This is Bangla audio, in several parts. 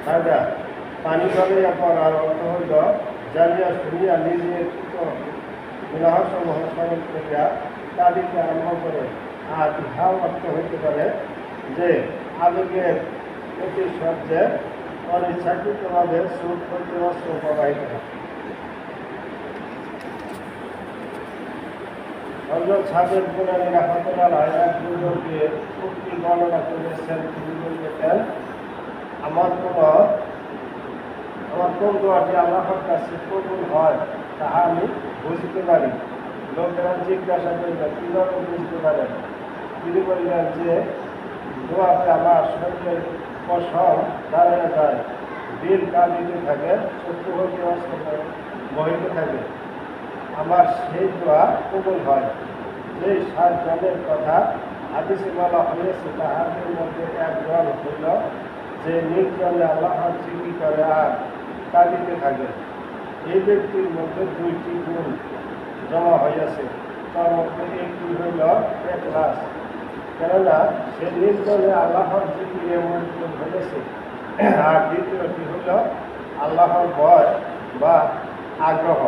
ফায়দা পানি পালাইয়া পড়ার অর্থ হইল জানিয়া শুনিয়া নিজের গুনাহসমূহ স্মরণ করিয়া তাদেরকে আরম্ভ করে। আর ইহাও অর্থ হইতে পারে যে আবেগের প্রতি সহ্যে অনিচ্ছাকৃতভাবে সুখ হইতে অস্ত্র প্রবাহিত হয়। হযরত সাবেক গুনানী রাহমাতুল্লাহ এক বুজুর্গকে উক্তি বর্ণনা করেছেন। তিনি বলতেছেন, আমার কোন দোয়াটি আল্লাহর কাছে কবুল হয় তাহা আমি বুঝতে পারি। লোকেরা জিজ্ঞাসা করিল, কীভাবে বুঝতে পারেন? তিনি বললেন যে দোয়াতে আমার শরীরের পশম দাঁড়িয়ে যায়, দিল কাঁদিতে থাকে, চক্ষু হইতে অস্ত্র বহিতে থাকে, আমার সেই দোয়া কবুল হয়। যে 7 জনের কথা হাদিসে বলা হয়েছে তাহাদের মধ্যে একজন হইল যে নির্জনে আল্লাহর জিকির করে আর কাঁদিতে থাকে। এই ব্যক্তির মধ্যে 2টি গুণ জমা হইয়াছে। তার মধ্যে একটি হইল ইখলাস, কেননা সে নির্জনে আল্লাহর জিকিরে মজবুত হয়েছে। আর দ্বিতীয়টি হইল আল্লাহর ভয় বা আগ্রহ।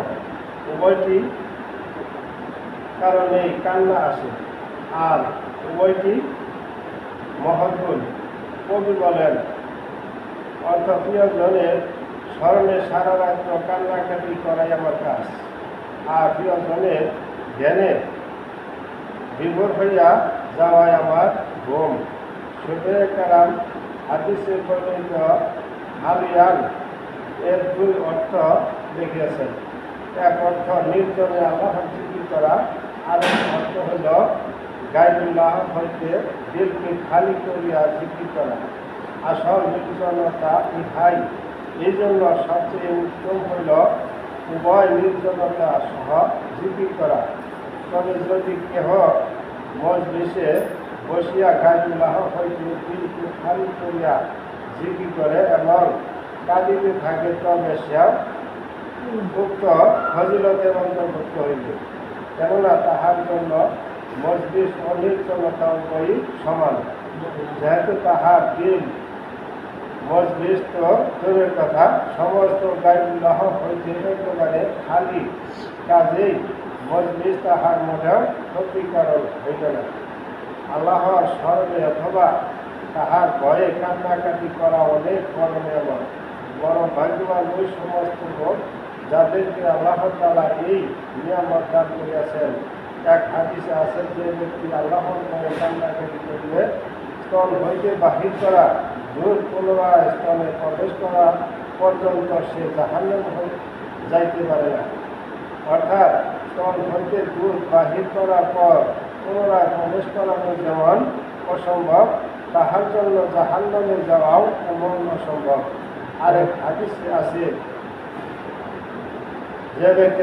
উভয়টি কারণেই কান্না আসে, আর উভয়টি মহৎ গুণ। কবি বলেন, অর্থ প্রিয়জনের স্মরণে সারা রাত্র কান্নাকাটি করাই আমার কাজ, আর প্রিয়জনের ধ্যানে বিভোর হইয়া যাওয়াই আমার ঘুম। সুতরাং কারণ হাদিসে বর্ণিত হালিয়ান এর 2 অর্থ দেখিয়েছেন। এক অর্থ নির্জনে আল্লাহর জিকির করা, আর এক অর্থ হইল গায়রুল্লাহ হইতে দিলকে খালি করিয়া জিকির করা। আসল নির্জনতা ইহাই। এই জন্য সবচেয়ে উত্তম হইল উভয় নির্জনতা সহ জিকির করা। তবে যদি কেহ মজলিসে বসিয়া গায়রুল্লাহ হইতে দিলকে খালি করিয়া জিকির করে এবং কাঁদিতে থাকে, তবে সে উক্ত ফজিলতের অন্তর্ভুক্ত হইবে, কেননা তাহার জন্য মজলিস ও নির্জনতা উভয়ই সমান। যেহেতু তাহার দিল মজলিস তো দূরের কথা, সমস্ত গায়রুল্লাহ হইতে একেবারে খালি, কাজেই মজলিস তাহার মোটেও ক্ষতিকারক হইবে না। আল্লাহর স্মরণে অথবা তাহার ভয়ে কান্নাকাটি করা অনেক বড় নিয়ামত। বড় ভাগ্যবান ওই সমস্ত লোক যাদেরকে আল্লাহ তাআলা এই নিয়ামত দান করিয়াছেন। এক হাদিসে আছে, যে ব্যক্তি আল্লাহর ভয়ে কান্নাকাটি করিবে, স্তন হইতে বাহির করা দূর পুনরায় স্তনে প্রবেশ করা পর্যন্ত সে জাহান্নামে যাইতে পারে না। অর্থাৎ স্তন হইতে দূর বাহির করার পর পুনরায় প্রবেশ করানো যেমন অসম্ভব, তাহার জন্য জাহান্নামে যাওয়াও এমন অসম্ভব। আরেক হাদিসে আছে, যে ব্যক্তি